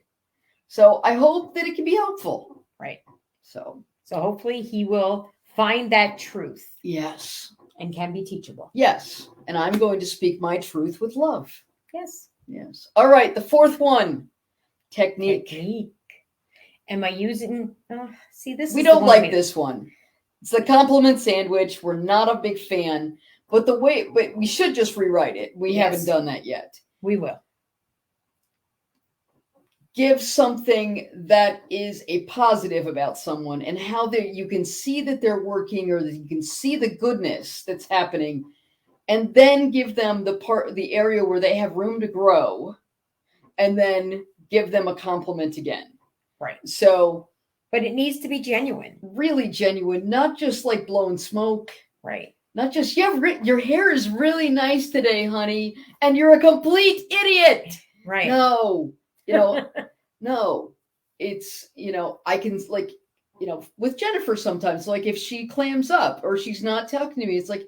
Speaker 2: So I hope that it can be helpful.
Speaker 1: Right.
Speaker 2: So
Speaker 1: hopefully he will find that truth.
Speaker 2: Yes.
Speaker 1: And can be teachable.
Speaker 2: Yes. And I'm going to speak my truth with love.
Speaker 1: Yes.
Speaker 2: Yes. All right. The fourth one, technique.
Speaker 1: Technique. Am I using? See, this
Speaker 2: We
Speaker 1: is the
Speaker 2: don't
Speaker 1: one
Speaker 2: like
Speaker 1: we-
Speaker 2: this one. It's the compliment sandwich. We're not a big fan, but we should just rewrite it. We
Speaker 1: Yes.
Speaker 2: haven't done that yet.
Speaker 1: We will.
Speaker 2: Give something that is a positive about someone and how you can see that they're working, or that you can see the goodness that's happening, and then give them the area where they have room to grow, and then give them a compliment again.
Speaker 1: Right.
Speaker 2: So,
Speaker 1: but it needs to be genuine.
Speaker 2: Really genuine, not just like blowing smoke.
Speaker 1: Right.
Speaker 2: Not just, your hair is really nice today, honey, and you're a complete idiot.
Speaker 1: Right.
Speaker 2: No, no, it's, I can, like, with Jennifer sometimes, like if she clams up or she's not talking to me, it's like,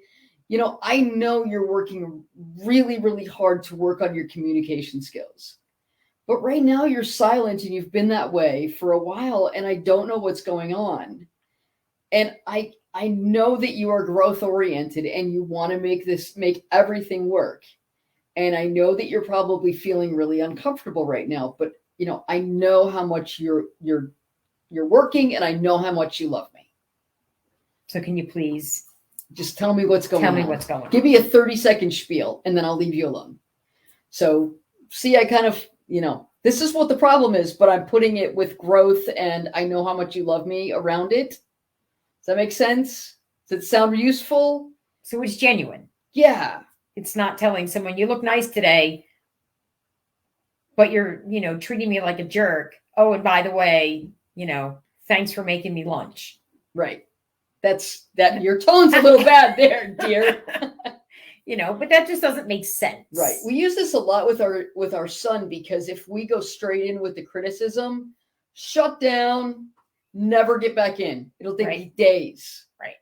Speaker 2: I know you're working really, really hard to work on your communication skills. But right now you're silent and you've been that way for a while, and I don't know what's going on. And I know that you are growth oriented and you want to make everything work. And I know that you're probably feeling really uncomfortable right now, but I know how much you're working, and I know how much you love me.
Speaker 1: So can you please
Speaker 2: just tell me what's going on?
Speaker 1: Tell me what's going on.
Speaker 2: Give me a 30-second spiel, and then I'll leave you alone. So see, I kind of, this is what the problem is, but I'm putting it with growth, and I know how much you love me around it. Does that make sense? Does it sound useful?
Speaker 1: So it's genuine.
Speaker 2: Yeah.
Speaker 1: It's not telling someone you look nice today, but you're, treating me like a jerk. Oh, and by the way, thanks for making me lunch.
Speaker 2: Right. Your tone's a little bad there, dear.
Speaker 1: But that just doesn't make sense.
Speaker 2: Right. We use this a lot with our son, because if we go straight in with the criticism, shut down, never get back in. It'll take days.
Speaker 1: Right.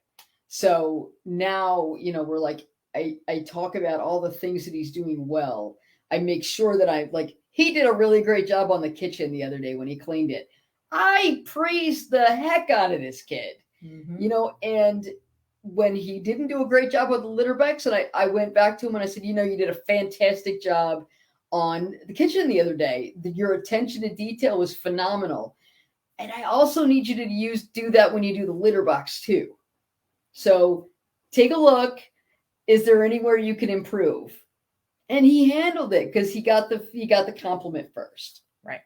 Speaker 2: So now, we're like, I talk about all the things that he's doing well. I make sure that he did a really great job on the kitchen the other day when he cleaned it. I praised the heck out of this kid, and when he didn't do a great job with the litter box, and I went back to him and I said, you did a fantastic job on the kitchen the other day. Your attention to detail was phenomenal. And I also need you to do that when you do the litter box too. So take a look. Is there anywhere you can improve? And he handled it because he got the compliment first.
Speaker 1: Right.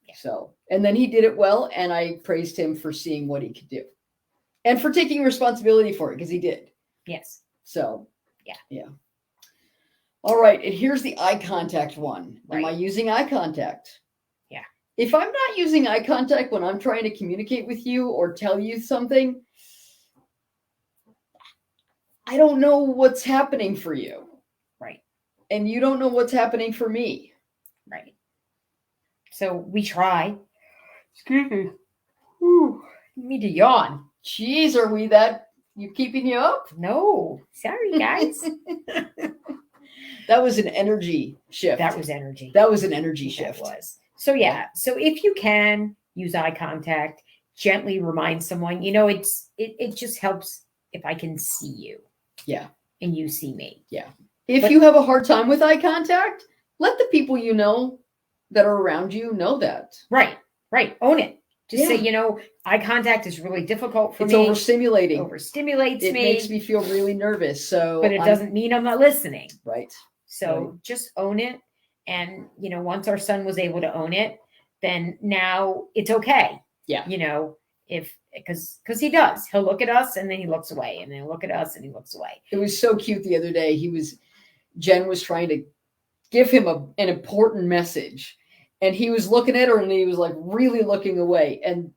Speaker 2: Yeah. So, and then he did it well, and I praised him for seeing what he could do and for taking responsibility for it, because he did.
Speaker 1: Yes.
Speaker 2: So,
Speaker 1: yeah.
Speaker 2: All right. And here's the eye contact one.
Speaker 1: Right.
Speaker 2: Am I using eye contact?
Speaker 1: Yeah.
Speaker 2: If I'm not using eye contact when I'm trying to communicate with you or tell you something, I don't know what's happening for you.
Speaker 1: Right.
Speaker 2: And you don't know what's happening for me.
Speaker 1: Right. So we try. Excuse me. Whew. You need to yawn.
Speaker 2: Jeez, are we you keeping you up?
Speaker 1: No. Sorry, guys.
Speaker 2: That was an energy shift.
Speaker 1: That was energy.
Speaker 2: That was an energy shift.
Speaker 1: That was. So yeah. So if you can use eye contact, gently remind someone, it just helps if I can see you.
Speaker 2: Yeah.
Speaker 1: And you see me.
Speaker 2: Yeah. If you have a hard time with eye contact, let the people that are around you know that.
Speaker 1: Right. Own it. Just say, eye contact is really difficult for me.
Speaker 2: It's overstimulating.
Speaker 1: Overstimulates
Speaker 2: me. It
Speaker 1: me.
Speaker 2: makes me feel really nervous.
Speaker 1: But it doesn't mean I'm not listening.
Speaker 2: Right.
Speaker 1: So just own it. And, once our son was able to own it, then now it's okay.
Speaker 2: Yeah.
Speaker 1: Because he does. He'll look at us and then he looks away, and then he'll look at us and he looks away.
Speaker 2: It was so cute the other day. Jen was trying to give him an important message, and he was looking at her and he was like really looking away. And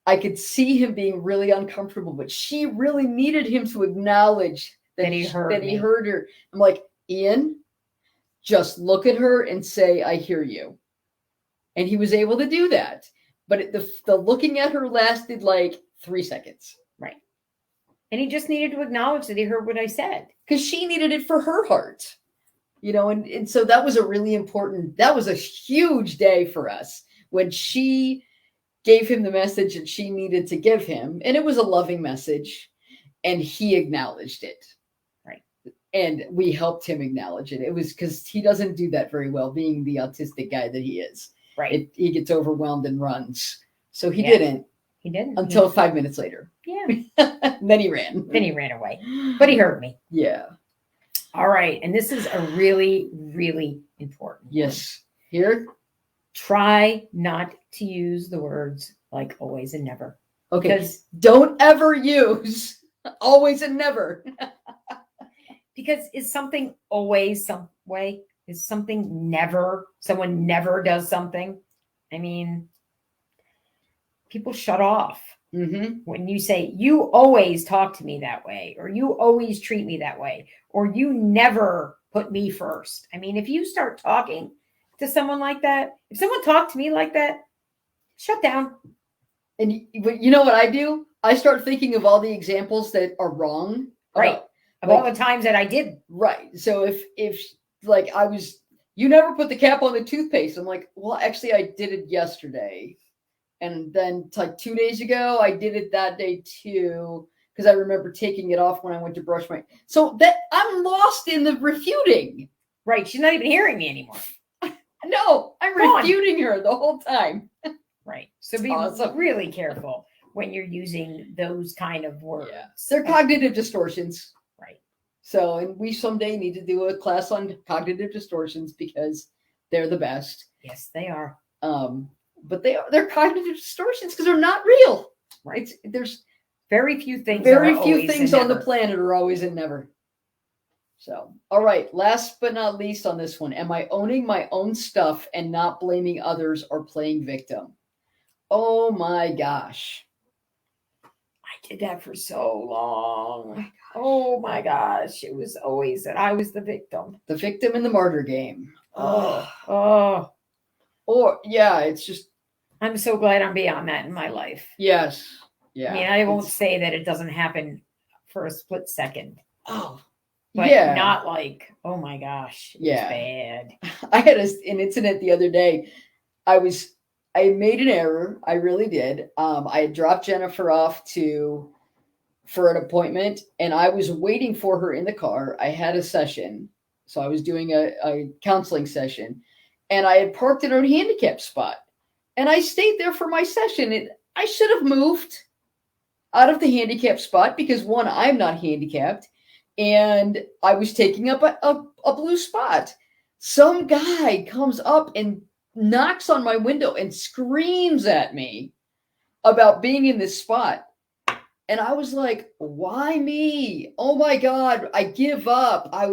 Speaker 2: I could see him being really uncomfortable, but she really needed him to acknowledge that he heard her. I'm like, Ian, just look at her and say, I hear you. And he was able to do that. But the looking at her lasted like 3 seconds.
Speaker 1: Right. And he just needed to acknowledge that he heard what I said.
Speaker 2: Because she needed it for her heart. And so that was that was a huge day for us when she gave him the message that she needed to give him. And it was a loving message. And he acknowledged it. And we helped him acknowledge it. It was because he doesn't do that very well, being the autistic guy that he is.
Speaker 1: Right.
Speaker 2: He gets overwhelmed and runs. So he
Speaker 1: Yeah.
Speaker 2: didn't
Speaker 1: He didn't.
Speaker 2: until 5 minutes later.
Speaker 1: Yeah.
Speaker 2: And then he ran.
Speaker 1: Then he ran away. But he heard me.
Speaker 2: Yeah.
Speaker 1: All right. And this is a really, really important one.
Speaker 2: Yes. Here.
Speaker 1: Try not to use the words like always and never.
Speaker 2: Okay.
Speaker 1: Because
Speaker 2: Don't ever use always and never.
Speaker 1: is something always some way? Is something never? Someone never does something? I mean, people shut off
Speaker 2: Mm-hmm.
Speaker 1: when you say, you always talk to me that way, or you always treat me that way, or you never put me first. I mean, if you start talking to someone like that, if someone talked to me like that, shut down.
Speaker 2: And you know what I do? I start thinking of all the examples that are wrong.
Speaker 1: Right. Of all the times that I did.
Speaker 2: Right. So if like you never put the cap on the toothpaste. I'm like, well, actually I did it yesterday. And then like 2 days ago, I did it that day too. Because I remember taking it off when I went to brush my, so that I'm lost in the refuting.
Speaker 1: Right. She's not even hearing me anymore.
Speaker 2: No, I'm
Speaker 1: Go on.
Speaker 2: refuting her the whole time.
Speaker 1: Right. So be
Speaker 2: Awesome.
Speaker 1: really careful when you're using those kind of words.
Speaker 2: Yeah. They're cognitive distortions.
Speaker 1: Right.
Speaker 2: So, and we someday need to do a class on cognitive distortions because they're the best.
Speaker 1: Yes, they are.
Speaker 2: But they're cognitive distortions because they're not real.
Speaker 1: Right.
Speaker 2: There's
Speaker 1: Very few things.
Speaker 2: very
Speaker 1: are
Speaker 2: few
Speaker 1: always
Speaker 2: things
Speaker 1: and
Speaker 2: on the
Speaker 1: never.
Speaker 2: planet are always and never. So, all right. Last but not least on this one, am I owning my own stuff and not blaming others or playing victim? Oh my gosh.
Speaker 1: I did that for so long. Oh my gosh. It was always that I was the victim.
Speaker 2: The victim in the martyr game.
Speaker 1: Oh.
Speaker 2: Or yeah, it's just
Speaker 1: I'm so glad I'm beyond that in my life.
Speaker 2: yes. Yeah.
Speaker 1: I mean, I won't
Speaker 2: it's-
Speaker 1: say that it doesn't happen for a split second,
Speaker 2: Oh.
Speaker 1: but
Speaker 2: yeah.
Speaker 1: not like, oh my gosh, it's
Speaker 2: Yeah.
Speaker 1: bad.
Speaker 2: I had an incident the other day. I made an error. I really did. I had dropped Jennifer off for an appointment, and I was waiting for her in the car. I had a session, so I was doing a counseling session, and I had parked in a handicap spot, and I stayed there for my session. And I should have moved out of the handicap spot because one, I'm not handicapped, and I was taking up a blue spot. Some guy comes up and knocks on my window and screams at me about being in this spot. And I was like, why me? Oh my God, I give up. I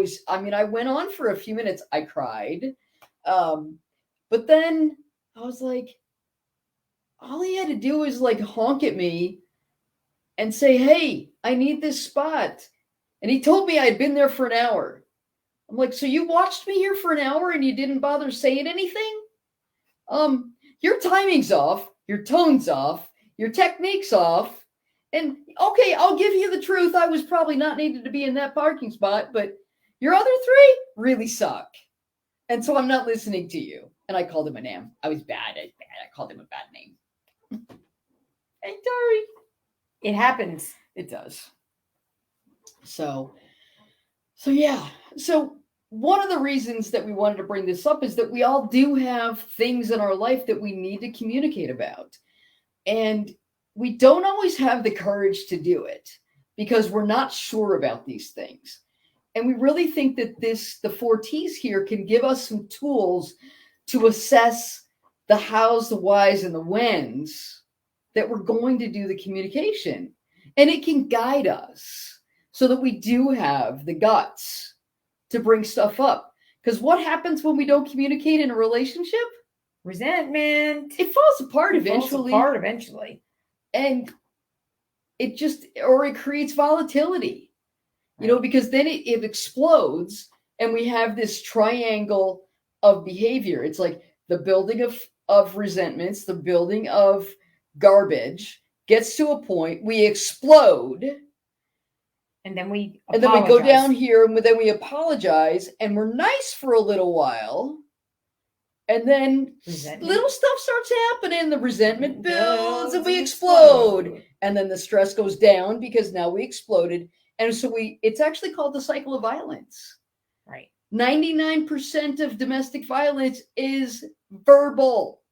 Speaker 2: went on for a few minutes. I cried. But then I was like, all he had to do was like honk at me and say, hey, I need this spot. And he told me I'd been there for an hour. I'm like, so you watched me here for an hour and you didn't bother saying anything? Your timing's off, your tone's off, your technique's off. And okay, I'll give you the truth. I was probably not needed to be in that parking spot, but your other three really suck. And so I'm not listening to you. And I called him a name. I was bad. I called him a bad name. I'm sorry.
Speaker 1: It happens.
Speaker 2: It does. So yeah. So one of the reasons that we wanted to bring this up is that we all do have things in our life that we need to communicate about. And we don't always have the courage to do it because we're not sure about these things. And we really think that the 4 T's here can give us some tools to assess the hows, the whys, and the whens that we're going to do the communication. And it can guide us so that we do have the guts to bring stuff up. Because what happens when we don't communicate in a relationship?
Speaker 1: Resentment.
Speaker 2: It falls apart
Speaker 1: It falls
Speaker 2: eventually.
Speaker 1: apart eventually.
Speaker 2: And it creates volatility, because then it explodes and we have this triangle of behavior. It's like the building of resentments, the building of garbage gets to a point, we explode.
Speaker 1: And then we
Speaker 2: go down here and then we apologize and we're nice for a little while. And then little stuff starts happening. The resentment builds and we explode. And then the stress goes down because now we exploded And so it's actually called the cycle of violence.
Speaker 1: Right.
Speaker 2: 99% of domestic violence is verbal,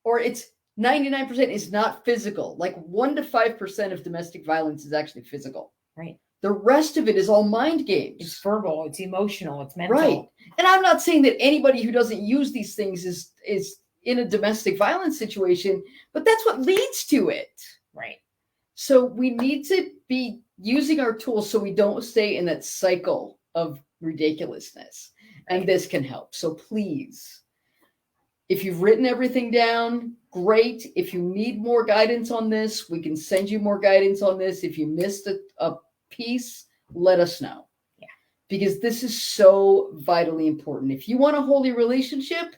Speaker 2: or it's 99% is not physical. Like 1 to 5% of domestic violence is actually physical.
Speaker 1: Right.
Speaker 2: The rest of it is all mind games.
Speaker 1: It's verbal, it's emotional, it's mental.
Speaker 2: Right. And I'm not saying that anybody who doesn't use these things is in a domestic violence situation, but that's what leads to it.
Speaker 1: Right.
Speaker 2: So we need to be using our tools so we don't stay in that cycle of ridiculousness. And this can help. So please, if you've written everything down, great. If you need more guidance on this, we can send you more guidance on this. If you missed a piece, let us know.
Speaker 1: Yeah.
Speaker 2: Because this is so vitally important. If you want a holy relationship,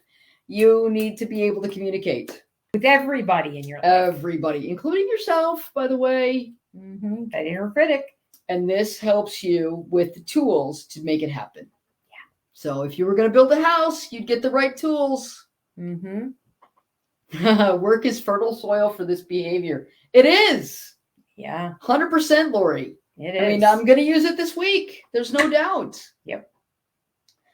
Speaker 2: you need to be able to communicate
Speaker 1: with everybody in your life.
Speaker 2: Everybody, including yourself, by the way.
Speaker 1: That inner critic.
Speaker 2: And this helps you with the tools to make it happen.
Speaker 1: Yeah.
Speaker 2: So if you were going to build a house, you'd get the right tools. Work is fertile soil for this behavior. It is.
Speaker 1: Yeah.
Speaker 2: 100%, Lori.
Speaker 1: It is.
Speaker 2: I mean, I'm going to use it this week. There's no doubt.
Speaker 1: Yep.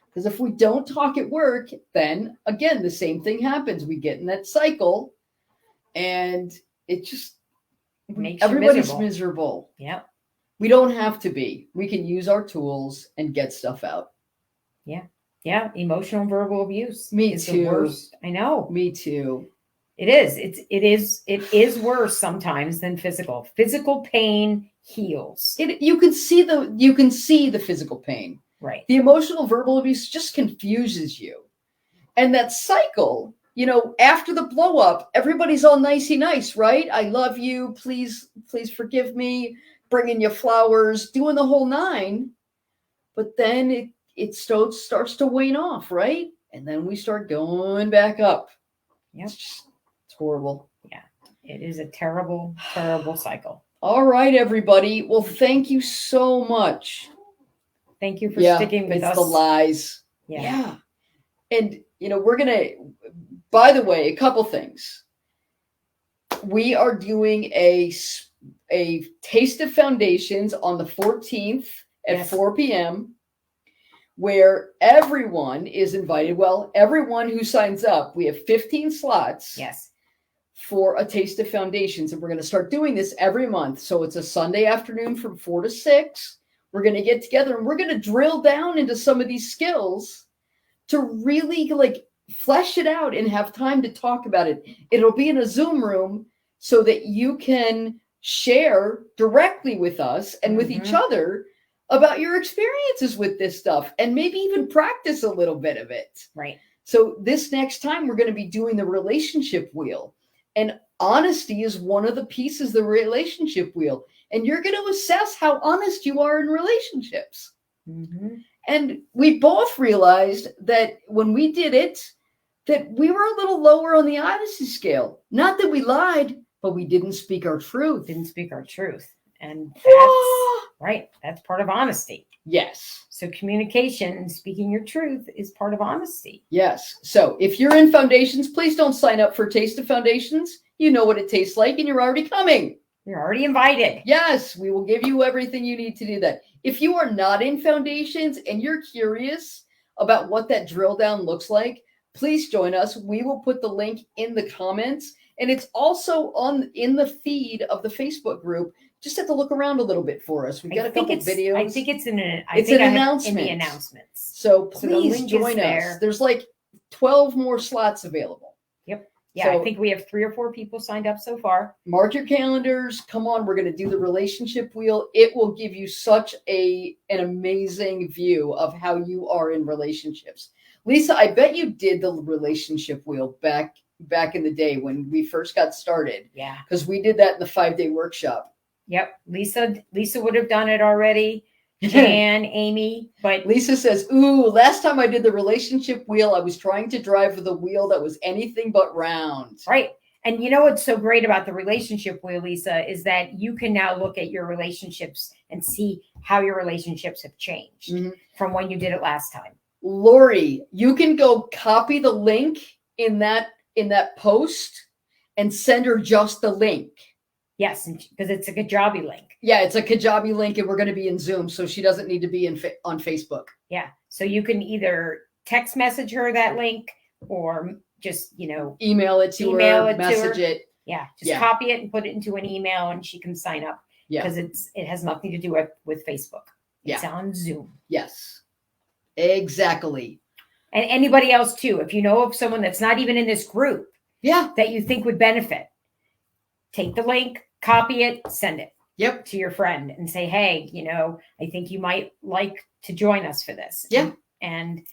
Speaker 2: Because if we don't talk at work, then again, the same thing happens. We get in that cycle and it just
Speaker 1: makes
Speaker 2: everybody's
Speaker 1: you
Speaker 2: miserable.
Speaker 1: Yep.
Speaker 2: We don't have to be. We can use our tools and get stuff out.
Speaker 1: Yeah. Yeah. Emotional and verbal abuse.
Speaker 2: Me
Speaker 1: is
Speaker 2: too.
Speaker 1: The worst. I know.
Speaker 2: Me too.
Speaker 1: It is. It is worse sometimes than physical. Physical pain heals.
Speaker 2: You can see the physical pain.
Speaker 1: Right.
Speaker 2: The emotional verbal abuse just confuses you. And that cycle, after the blow up, everybody's all nicey nice, right? I love you. Please forgive me. Bringing you flowers, doing the whole 9. But then it starts to wane off, right? And then we start going back up.
Speaker 1: Yep.
Speaker 2: It's horrible.
Speaker 1: Yeah. It is a terrible, terrible cycle.
Speaker 2: All right, everybody. Well, thank you so much.
Speaker 1: Thank you for sticking with us.
Speaker 2: It's the lies.
Speaker 1: Yeah.
Speaker 2: And, we're going to, by the way, a couple things. We are doing a Taste of Foundations on the 14th at 4 p.m. where everyone is invited. Well, everyone who signs up, we have 15 slots.
Speaker 1: Yes.
Speaker 2: For a Taste of Foundations. And we're going to start doing this every month. So it's a Sunday afternoon from 4 to 6. We're going to get together and we're going to drill down into some of these skills to really flesh it out and have time to talk about it. It'll be in a Zoom room so that you can share directly with us and with each other about your experiences with this stuff and maybe even practice a little bit of it.
Speaker 1: Right.
Speaker 2: So this next time we're going to be doing the relationship wheel. And honesty is one of the pieces of the relationship wheel. And you're going to assess how honest you are in relationships. And we both realized that when we did it, that we were a little lower on the honesty scale. Not that we lied, but we didn't speak our truth.
Speaker 1: And that's right. That's part of honesty.
Speaker 2: Yes.
Speaker 1: So communication and speaking your truth is part of honesty.
Speaker 2: Yes. So if you're in Foundations, please don't sign up for Taste of Foundations. You know what it tastes like and you're already coming.
Speaker 1: You're already invited.
Speaker 2: Yes, we will give you everything you need to do that. If you are not in Foundations and you're curious about what that drill down looks like, please join us. We will put the link in the comments. And it's also in the feed of the Facebook group. Just have to look around a little bit for us. We've got a couple videos.
Speaker 1: I think it's an
Speaker 2: announcement.
Speaker 1: In the announcements.
Speaker 2: So please join us. There's 12 more slots available.
Speaker 1: Yep. Yeah, so I think we have 3 or 4 people signed up so far.
Speaker 2: Mark your calendars. Come on, we're going to do the relationship wheel. It will give you such an amazing view of how you are in relationships. Lisa, I bet you did the relationship wheel back in the day when we first got started.
Speaker 1: Yeah.
Speaker 2: Because we did that in the 5-day workshop.
Speaker 1: Yep. Lisa would have done it already. Jan, Amy, but
Speaker 2: Lisa says, ooh, last time I did the relationship wheel, I was trying to drive with a wheel that was anything but round.
Speaker 1: Right. And you know what's so great about the relationship wheel, Lisa, is that you can now look at your relationships and see how your relationships have changed from when you did it last time.
Speaker 2: Lori, you can go copy the link in that post and send her just the link.
Speaker 1: Yes, because it's a Kajabi link.
Speaker 2: Yeah, it's a Kajabi link, and we're going to be in Zoom, so she doesn't need to be on Facebook.
Speaker 1: Yeah. So you can either text message her that link or just,
Speaker 2: Email it to
Speaker 1: Email
Speaker 2: her,
Speaker 1: it to
Speaker 2: message
Speaker 1: her.
Speaker 2: it.
Speaker 1: yeah, just
Speaker 2: Yeah.
Speaker 1: copy it and put it into an email and she can sign up
Speaker 2: Yeah.
Speaker 1: because it has nothing to do with Facebook. It's on Zoom.
Speaker 2: Yes, exactly.
Speaker 1: And anybody else too. If you know of someone that's not even in this group
Speaker 2: Yeah.
Speaker 1: that you think would benefit, take the link, copy it, send it
Speaker 2: Yep.
Speaker 1: to your friend and say, hey, I think you might like to join us for this.
Speaker 2: Yeah.
Speaker 1: And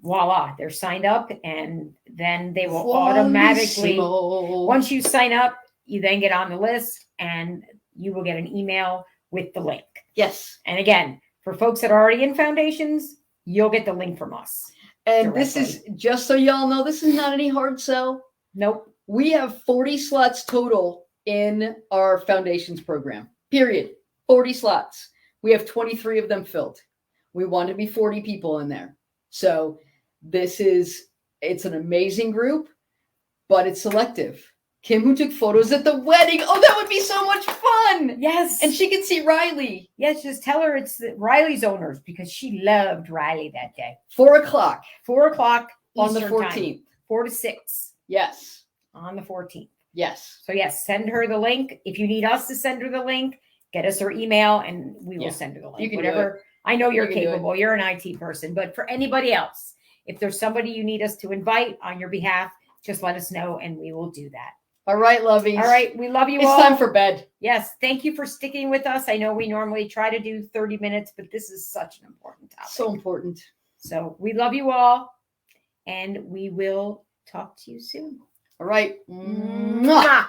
Speaker 1: voila, they're signed up, and then they will automatically, once you sign up, you then get on the list and you will get an email with the link.
Speaker 2: Yes.
Speaker 1: And again, for folks that are already in foundations, you'll get the link from us.
Speaker 2: And this is, just so y'all know, this is not any hard sell.
Speaker 1: Nope.
Speaker 2: We have 40 slots total in our foundations program, period. 40 slots. We have 23 of them filled. We want to be 40 people in there. So it's an amazing group, but it's selective. Kim, who took photos at the wedding. Oh, that would be so much fun.
Speaker 1: Yes.
Speaker 2: And she can see Riley.
Speaker 1: Yes, just tell her it's Riley's owners because she loved Riley that day.
Speaker 2: 4 o'clock.
Speaker 1: 4 o'clock
Speaker 2: On the
Speaker 1: Eastern
Speaker 2: 14th.
Speaker 1: time, 4 to 6
Speaker 2: Yes.
Speaker 1: on the 14th.
Speaker 2: Yes.
Speaker 1: So yes, send her the link. If you need us to send her the link, get us her email and we will
Speaker 2: Yeah.
Speaker 1: send her the link.
Speaker 2: You can
Speaker 1: Whatever. I know you're
Speaker 2: You can do it.
Speaker 1: capable. You're an IT person, but for anybody else, if there's somebody you need us to invite on your behalf, just let us know and we will do that.
Speaker 2: All right, lovies.
Speaker 1: All right. We love you
Speaker 2: It's
Speaker 1: all.
Speaker 2: time for bed.
Speaker 1: Yes. Thank you for sticking with us. I know we normally try to do 30 minutes, but this is such an important topic.
Speaker 2: So important.
Speaker 1: So we love you all and we will talk to you soon.
Speaker 2: All right.
Speaker 1: Mwah.